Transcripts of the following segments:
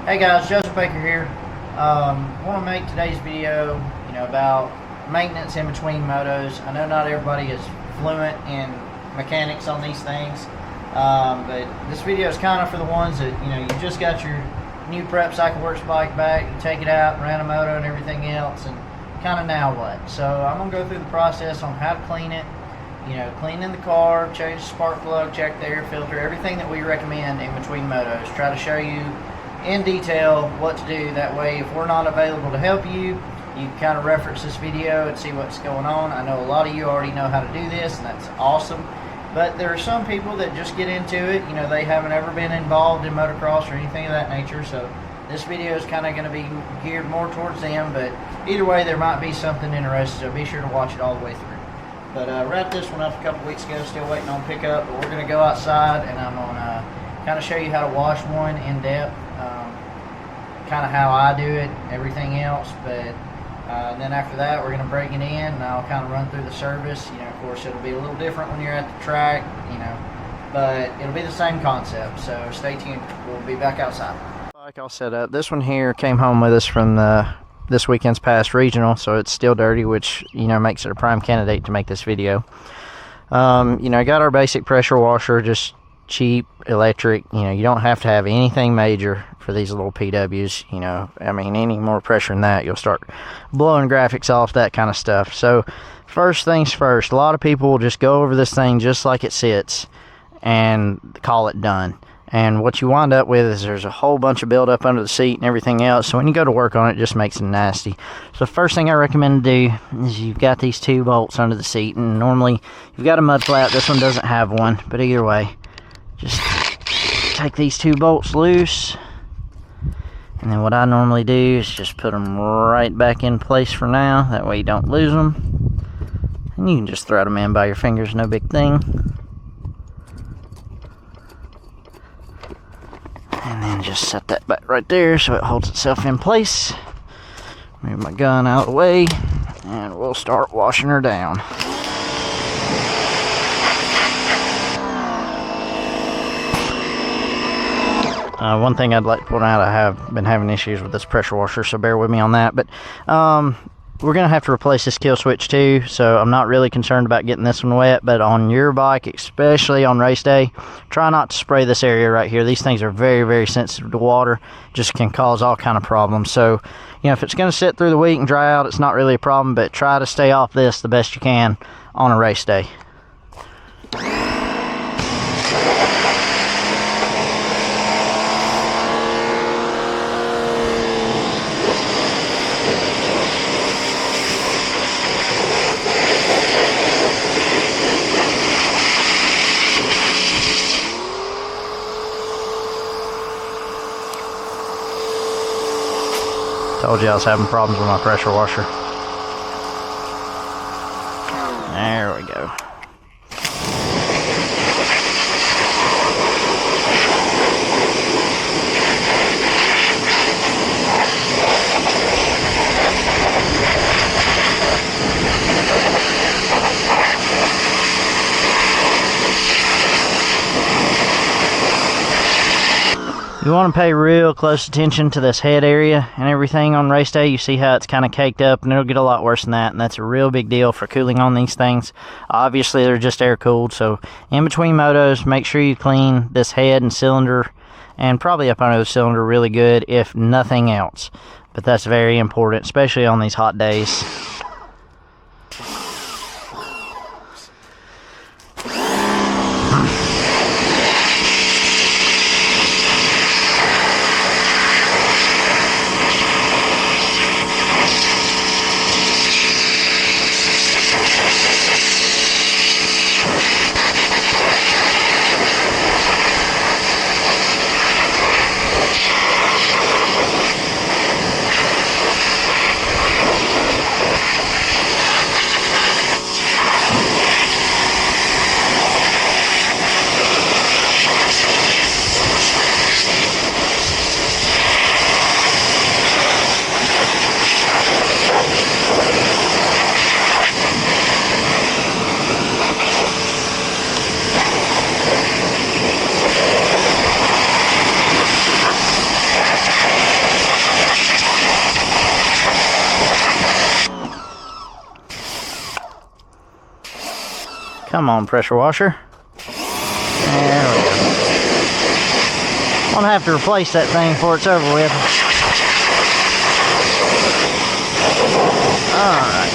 Hey guys, Joseph Baker here. Want to make today's video, about maintenance in between motos. I know not everybody is fluent in mechanics on these things, but this video is kind of for the ones that you just got your new prep CycleWorx bike back, you take it out, ran a moto and everything else, and kind of now what? So I'm gonna go through the process on how to clean it. Cleaning the car, change the spark plug, check the air filter, everything that we recommend in between motos. Try to show you in detail what to do. That way, if we're not available to help you, you can kind of reference this video and see what's going on. I know a lot of you already know how to do this, and that's awesome. But there are some people that just get into it. They haven't ever been involved in motocross or anything of that nature. So this video is kind of going to be geared more towards them. But either way, there might be something interesting. So be sure to watch it all the way through. But wrapped this one up a couple weeks ago, still waiting on pickup. But we're going to go outside, and I'm going to kind of show you how to wash one in depth, kind of how I do it, everything else. But then after that, we're going to break it in, and I'll kind of run through the service. Of course, it'll be a little different when you're at the track, but it'll be the same concept. So stay tuned. We'll be back outside. Like all set up. This one here came home with us from this weekend's past regional, so it's still dirty, which makes it a prime candidate to make this video. I got our basic pressure washer, just cheap electric. You don't have to have anything major for these little PWs. I mean, any more pressure than that, you'll start blowing graphics off, that kind of stuff. So first things first, a lot of people will just go over this thing just like it sits and call it done. And what you wind up with is there's a whole bunch of buildup under the seat and everything else. So when you go to work on it, it just makes it nasty. So the first thing I recommend to do is you've got these 2 bolts under the seat. And normally you've got a mud flap. This one doesn't have one. But either way, just take these 2 bolts loose. And then what I normally do is just put them right back in place for now. That way you don't lose them. And you can just thread them in by your fingers, no big thing. And then just set that back right there so it holds itself in place. Move my gun out of the way, and we'll start washing her down. One thing I'd like to point out, I have been having issues with this pressure washer, so bear with me on that. But we're going to have to replace this kill switch too, so I'm not really concerned about getting this one wet. But on your bike, especially on race day, try not to spray this area right here. These things are very, very sensitive to water, just can cause all kind of problems. So if it's going to sit through the week and dry out, it's not really a problem, but try to stay off this the best you can on a race day. Told you I was having problems with my pressure washer. There we go. You want to pay real close attention to this head area and everything on race day. You see how it's kind of caked up, and it'll get a lot worse than that, and that's a real big deal for cooling on these things. Obviously, they're just air cooled, so in between motos, make sure you clean this head and cylinder, and probably up under the cylinder really good, if nothing else. But that's very important, especially on these hot days. Come on, pressure washer. There we go. I'm gonna have to replace that thing before it's over with. Alright.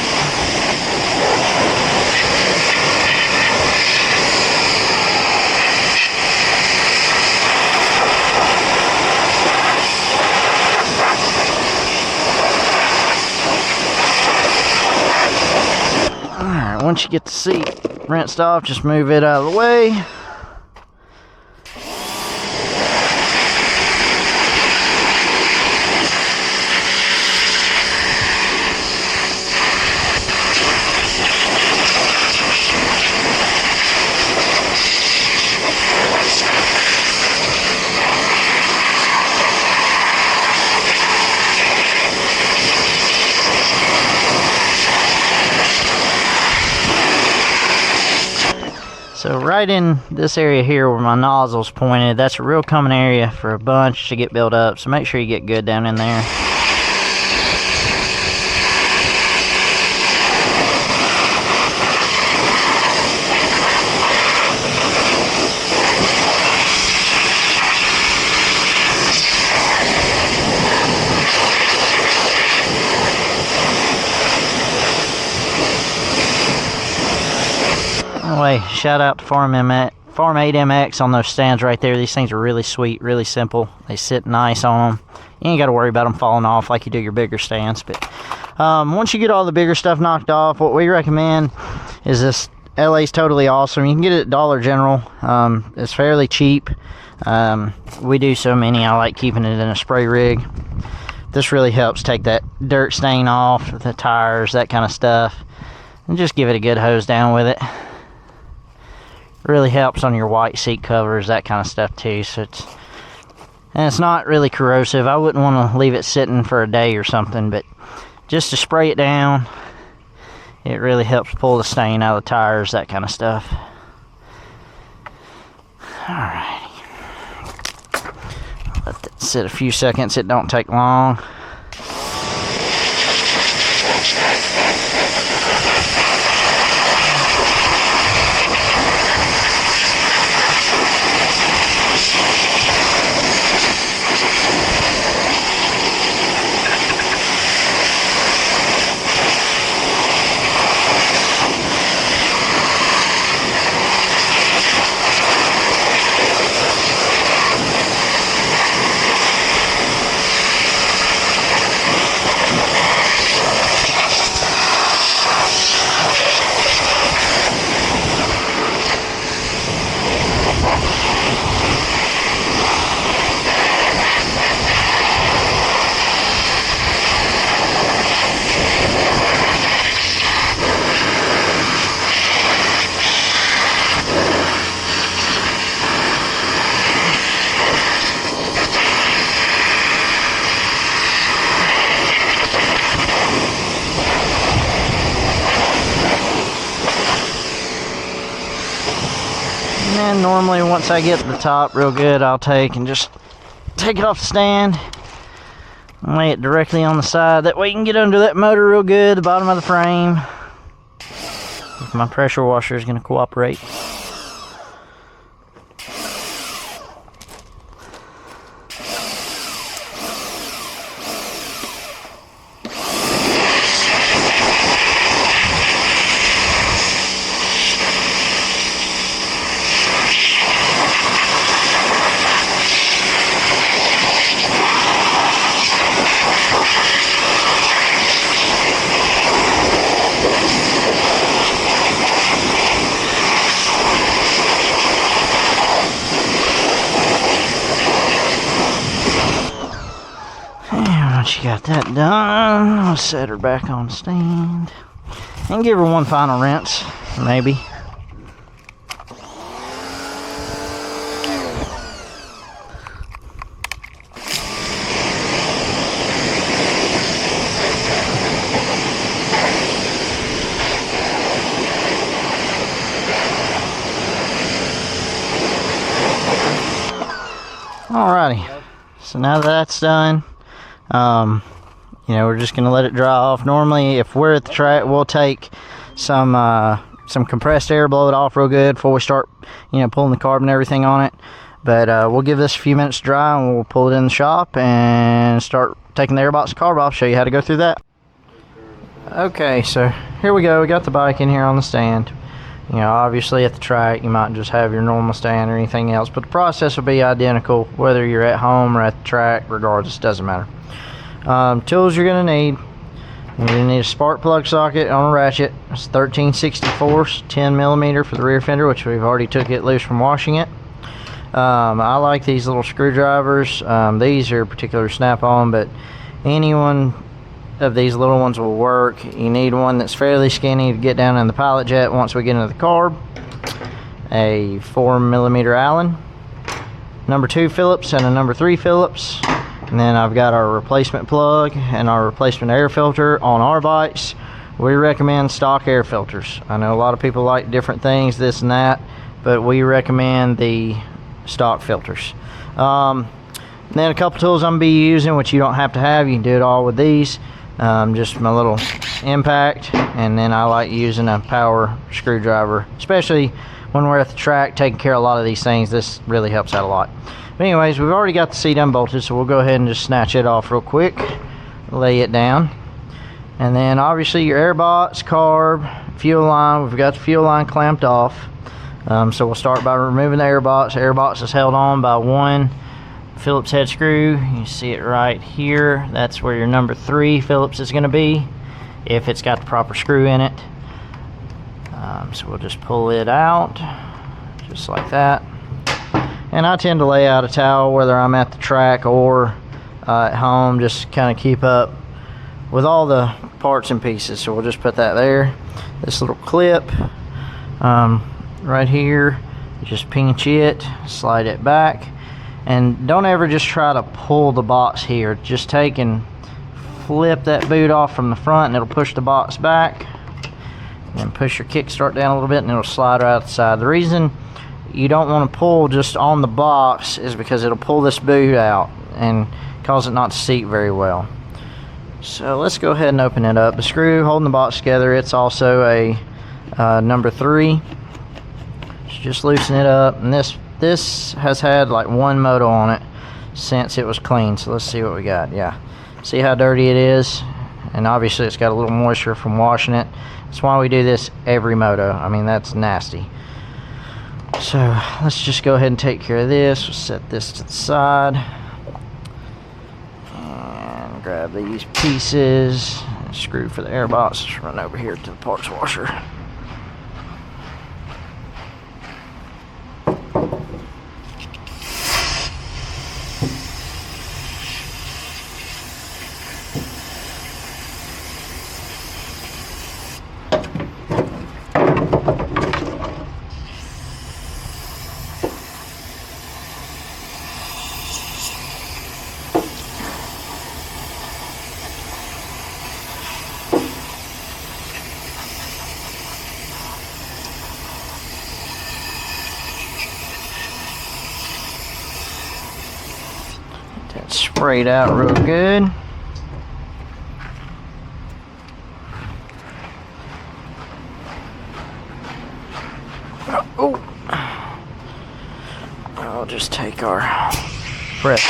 Alright, once you get the seat rinsed off, just move it out of the way. So right in this area here where my nozzle's pointed, that's a real common area for a bunch to get built up, so make sure you get good down in there. Anyway, shout out to Farm 8MX on those stands right there. These things are really sweet, really simple. They sit nice on them. You ain't got to worry about them falling off like you do your bigger stands. But once you get all the bigger stuff knocked off, what we recommend is this LA's totally awesome. You can get it at Dollar General. It's fairly cheap. We do so many, I like keeping it in a spray rig. This really helps take that dirt stain off, the tires, that kind of stuff. And just give it a good hose down with it. Really helps on your white seat covers, that kind of stuff too. So it's not really corrosive. I wouldn't want to leave it sitting for a day or something, but just to spray it down, it really helps pull the stain out of the tires, that kind of stuff. Alrighty, let that sit a few seconds. It don't take long. And normally once I get the top real good, I'll take it off the stand and lay it directly on the side. That way you can get under that motor real good, the bottom of the frame, if my pressure washer is going to cooperate. Once you got that done, I'll set her back on stand and give her one final rinse, maybe. Alrighty, so now that that's done, you know, we're just gonna let it dry off. Normally, if we're at the track, we'll take some some compressed air, blow it off real good before we start, you know, pulling the carb and everything on it. But we'll give this a few minutes to dry, and we'll pull it in the shop and start taking the airbox and carb off, show you how to go through that. Okay, so here we go. We got the bike in here on the stand. You know, obviously at the track you might just have your normal stand or anything else, but the process will be identical whether you're at home or at the track. Regardless, doesn't matter. Tools you're going to need. You're going to need a spark plug socket on a ratchet. It's 13/64, 10 millimeter for the rear fender, which we've already took it loose from washing it. I like these little screwdrivers. These are particular snap-on, but any one of these little ones will work. You need one that's fairly skinny to get down in the pilot jet once we get into the carb. A 4mm Allen, number 2 Phillips, and a number 3 Phillips. And then I've got our replacement plug and our replacement air filter. On our bikes, we recommend stock air filters. I know a lot of people like different things, this and that, but we recommend the stock filters. Then a couple tools I'm gonna be using, which you don't have to have, you can do it all with these. Just my little impact, and then I like using a power screwdriver, especially when we're at the track taking care of a lot of these things. This really helps out a lot. But anyways, we've already got the seat unbolted, so we'll go ahead and just snatch it off real quick, lay it down, and then obviously your airbox, carb, fuel line. We've got the fuel line clamped off, so we'll start by removing the airbox. The airbox is held on by one Phillips head screw. You see it right here. That's where your number 3 Phillips is going to be, if it's got the proper screw in it. So we'll just pull it out just like that, and I tend to lay out a towel whether I'm at the track or at home, just kind of keep up with all the parts and pieces. So we'll just put that there. This little clip right here, just pinch it, slide it back. And don't ever just try to pull the box here. Just take and flip that boot off from the front, and it'll push the box back. And push your kickstart down a little bit, and it'll slide right out the side. The reason you don't want to pull just on the box is because it'll pull this boot out and cause it not to seat very well. So let's go ahead and open it up. The screw holding the box together, it's also a number 3. Just loosen it up, and this has had like one moto on it since it was clean. So let's see what we got. Yeah, see how dirty it is, and obviously it's got a little moisture from washing it. That's why we do this every moto. I mean, that's nasty. So let's just go ahead and take care of this. We'll set this to the side and grab these pieces. Screw for the airbox. Let's run over here to the parts washer. That sprayed out real good. Oh, I'll just take our press.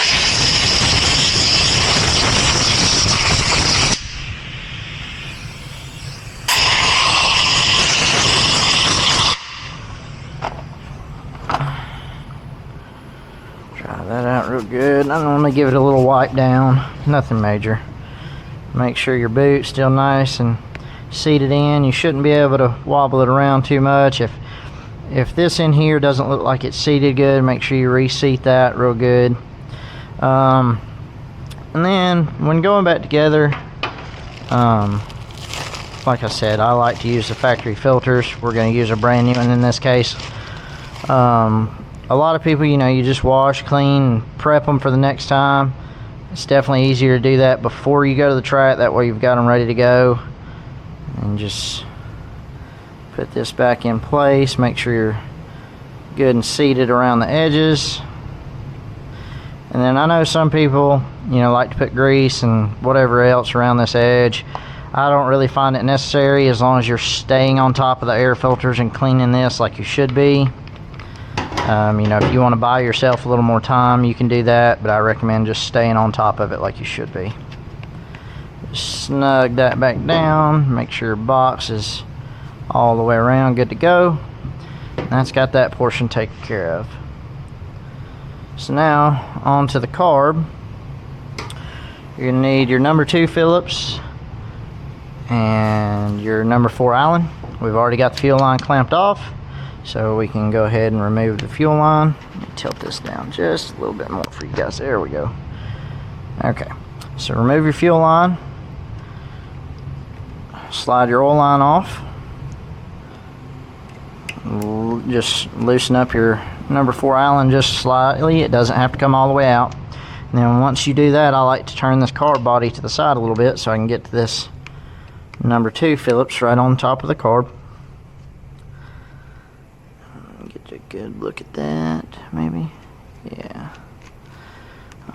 Dry that out real good. I normally give it a little wipe down, nothing major. Make sure your boot's still nice and seated in. You shouldn't be able to wobble it around too much. If this in here doesn't look like it's seated good, make sure you reseat that real good. And then when going back together, like I said, I like to use the factory filters. We're going to use a brand new one in this case. A lot of people, you know, you just wash, clean, and prep them for the next time. It's definitely easier to do that before you go to the track. That way you've got them ready to go. And just put this back in place. Make sure you're good and seated around the edges. And then I know some people, you know, like to put grease and whatever else around this edge. I don't really find it necessary as long as you're staying on top of the air filters and cleaning this like you should be. You know, if you want to buy yourself a little more time, you can do that, but I recommend just staying on top of it like you should be. Just snug that back down, make sure your box is all the way around good to go. And that's got that portion taken care of. So now on to the carb. You're gonna need your number 2 Phillips and your number 4 Allen. We've already got the fuel line clamped off, so we can go ahead and remove the fuel line. Let me tilt this down just a little bit more for you guys. There we go. Okay, so remove your fuel line, slide your oil line off, just loosen up your number 4 Allen just slightly. It doesn't have to come all the way out. And then once you do that, I like to turn this carb body to the side a little bit so I can get to this number 2 Phillips right on top of the carb. Get a good look at that, maybe. Yeah.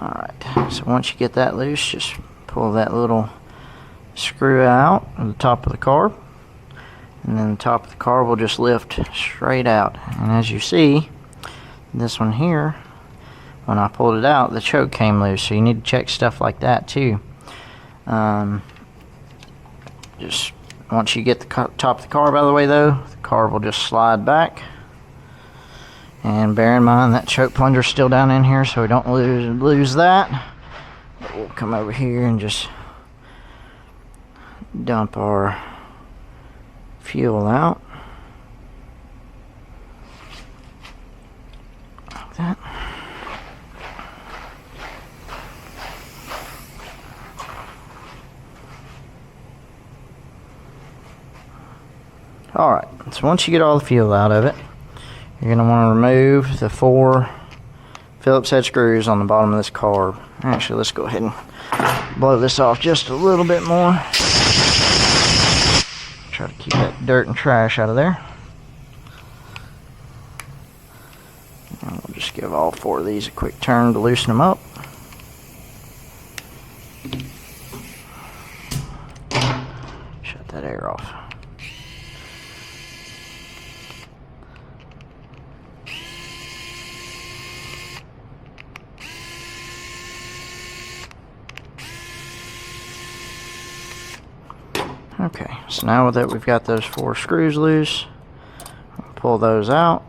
Alright, so once you get that loose, just pull that little screw out of the top of the carb. And then the top of the carb will just lift straight out. And as you see, this one here, when I pulled it out, the choke came loose, so you need to check stuff like that too. Just once you get the top of the carb out of the way though, the carb will just slide back. And bear in mind that choke plunger is still down in here, so we don't lose that. But we'll come over here and just dump our fuel out. Like that. Alright, so once you get all the fuel out of it, you're going to want to remove the 4 Phillips head screws on the bottom of this carb. Actually, let's go ahead and blow this off just a little bit more. Try to keep that dirt and trash out of there. And we'll just give all 4 of these a quick turn to loosen them up. Shut that air off. Okay, so now that we've got those 4 screws loose, we'll pull those out,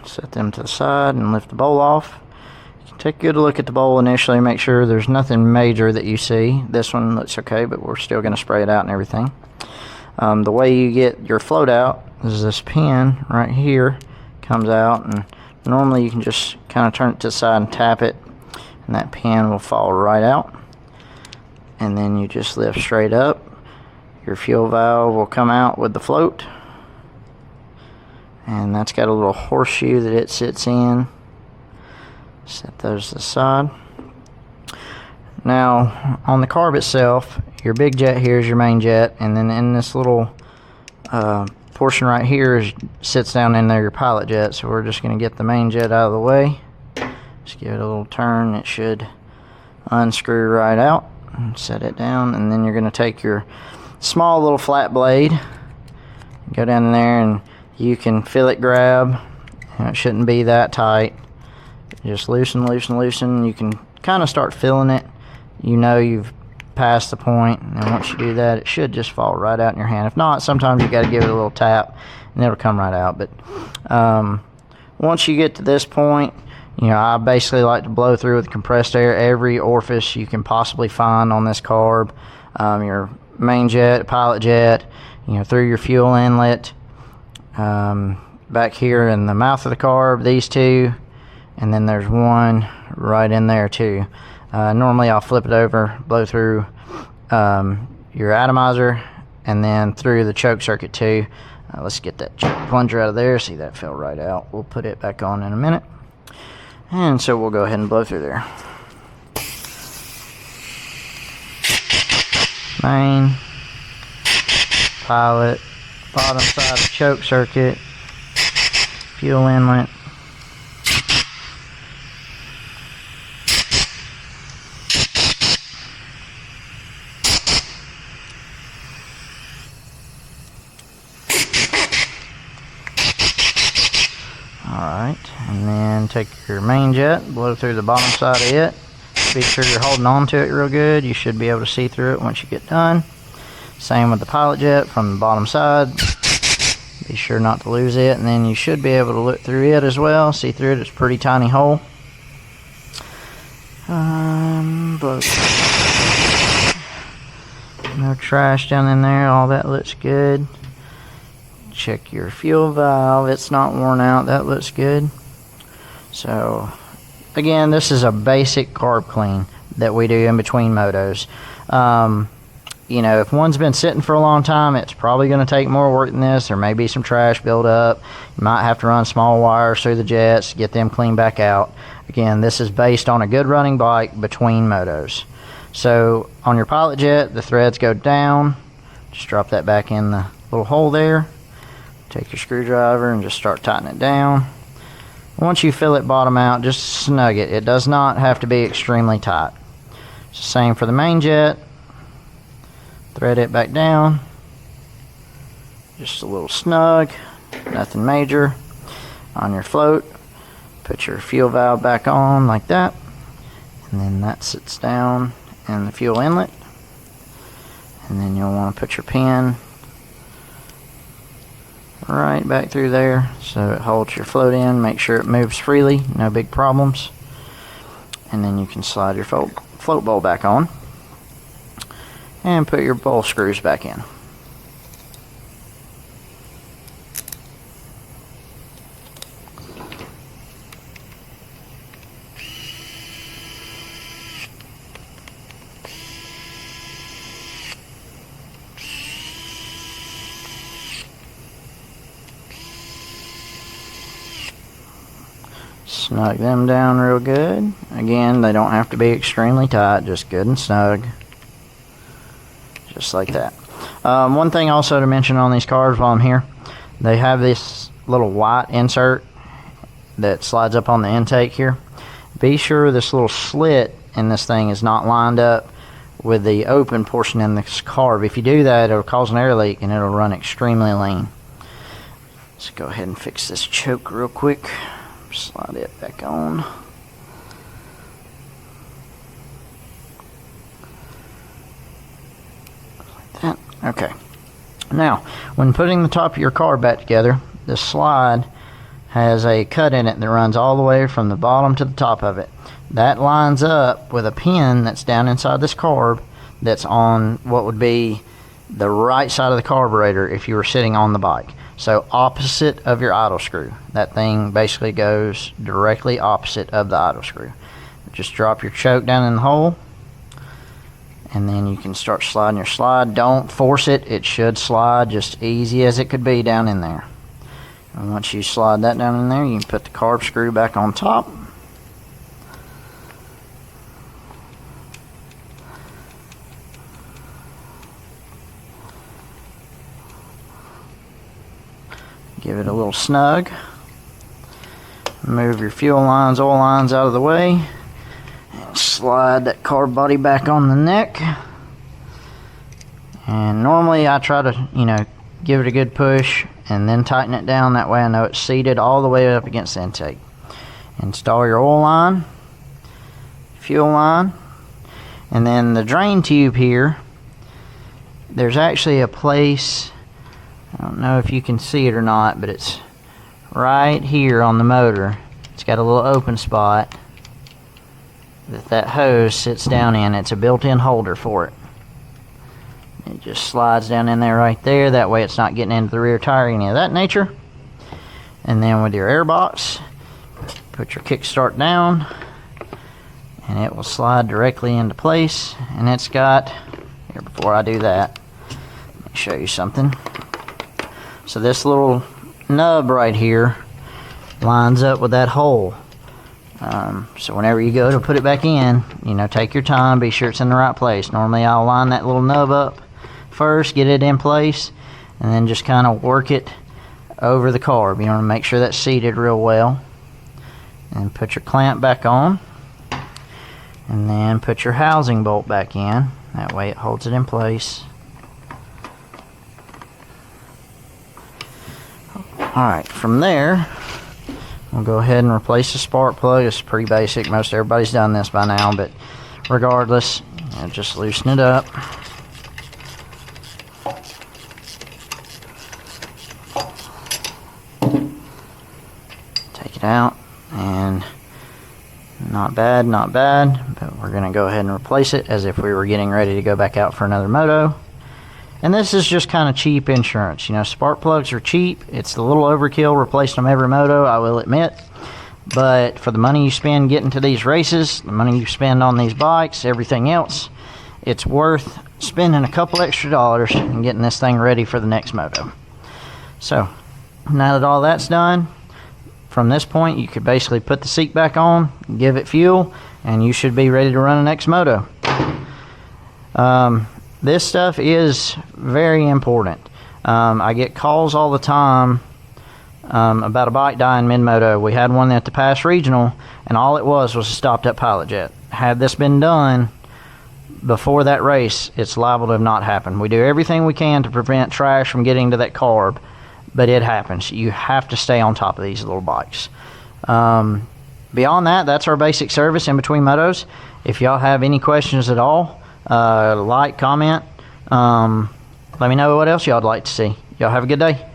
set them to the side, and lift the bowl off. You can take a good look at the bowl initially, make sure there's nothing major that you see. This one looks okay, but we're still going to spray it out and everything. The way you get your float out is this pin right here comes out, and normally you can just kind of turn it to the side and tap it, and that pin will fall right out. And then you just lift straight up. Your fuel valve will come out with the float, and that's got a little horseshoe that it sits in. Set those to the side. Now on the carb itself, your big jet here is your main jet, and then in this little portion right here sits down in there your pilot jet. So we're just going to get the main jet out of the way, just give it a little turn. It should unscrew right out and set it down, and then you're going to take your small little flat blade, go down there, and you can feel it grab. It shouldn't be that tight. Just loosen. You can kind of start feeling it. You know you've passed the point, and then once you do that, it should just fall right out in your hand. If not, sometimes you got to give it a little tap, and it'll come right out. But once you get to this point, you know, I basically like to blow through with compressed air every orifice you can possibly find on this carb. Your main jet, pilot jet, you know, through your fuel inlet, back here in the mouth of the carb, these 2, and then there's one right in there too. Normally I'll flip it over, blow through your atomizer, and then through the choke circuit too. Let's get that choke plunger out of there. See, that fell right out. We'll put it back on in a minute, and so we'll go ahead and blow through there. Main, pilot, bottom side of choke circuit, fuel inlet, and then take your main jet, blow through the bottom side of it. Be sure you're holding on to it real good. You should be able to see through it once you get done. Same with the pilot jet from the bottom side. Be sure not to lose it, and then you should be able to look through it as well. See through it. It's a pretty tiny hole. Blow. No trash down in there. All that looks good. Check your fuel valve. It's not worn out. That looks good. So again, this is a basic carb clean that we do in between motos. You know, if one's been sitting for a long time, it's probably going to take more work than this. There may be some trash buildup. You might have to run small wires through the jets, get them cleaned back out. Again, this is based on a good running bike between motos. So on your pilot jet, the threads go down. Just drop that back in the little hole there. Take your screwdriver and just start tightening it down. Once you feel it bottom out, just snug it. It does not have to be extremely tight. It's the same for the main jet. Thread it back down. Just a little snug, nothing major. On your float, put your fuel valve back on like that. And then that sits down in the fuel inlet. And then you'll want to put your pin right back through there so it holds your float in. Make sure it moves freely, no big problems. And then you can slide your float bowl back on and put your bowl screws back in. Snug them down real good. Again, they don't have to be extremely tight, just good and snug. Just like that. One thing also to mention on these cars while I'm here, they have this little white insert that slides up on the intake here. Be sure this little slit in this thing is not lined up with the open portion in this carb. If you do that, it'll cause an air leak and it'll run extremely lean. Let's go ahead and fix this choke real quick. Slide it back on. Like that. Okay. Now, when putting the top of your car back together, this slide has a cut in it that runs all the way from the bottom to the top of it. That lines up with a pin that's down inside this carb that's on what would be the right side of the carburetor if you were sitting on the bike. So opposite of your idle screw. That thing basically goes directly opposite of the idle screw. Just drop your choke down in the hole, and then you can start sliding your slide. Don't force it. It should slide just easy as it could be down in there. And once you slide that down in there, you can put the carb screw back on top. Give it a little snug. Move your fuel lines, oil lines out of the way. And slide that carb body back on the neck. And normally I try to, give it a good push and then tighten it down. That way I know it's seated all the way up against the intake. Install your oil line, fuel line, and then the drain tube here. There's actually a place, I don't know if you can see it or not, but it's right here on the motor. It's got a little open spot that hose sits down in. It's a built-in holder for it. It just slides down in there right there. That way it's not getting into the rear tire, any of that nature. And then with your air box, put your kickstart down and it will slide directly into place. And it's got, here, before I do that, let me show you something. So this little nub right here lines up with that hole. So whenever you go to put it back in, take your time, be sure it's in the right place. Normally I'll line that little nub up first, get it in place, and then just kind of work it over the carb. You want to make sure that's seated real well. And put your clamp back on. And then put your housing bolt back in. That way it holds it in place. Alright, from there, We'll go ahead and replace the spark plug. It's pretty basic. Most everybody's done this by now, but regardless, I'll just loosen it up. Take it out, and not bad, not bad, but we're going to go ahead and replace it as if we were getting ready to go back out for another moto. And this is just kind of cheap insurance. You know, spark plugs are cheap. It's a little overkill replacing them every moto, I will admit. But for the money you spend getting to these races, the money you spend on these bikes, everything else, it's worth spending a couple extra dollars and getting this thing ready for the next moto. So, now that all that's done, from this point you could basically put the seat back on, give it fuel, and you should be ready to run the next moto. This stuff is very important. I get calls all the time about a bike dying mid-moto. We had one at the past regional, and all it was a stopped-up pilot jet. Had this been done before that race, it's liable to have not happened. We do everything we can to prevent trash from getting to that carb, but it happens. You have to stay on top of these little bikes. Beyond that, that's our basic service in between motos. If y'all have any questions at all, like, comment, let me know what else y'all would like to see. Y'all have a good day.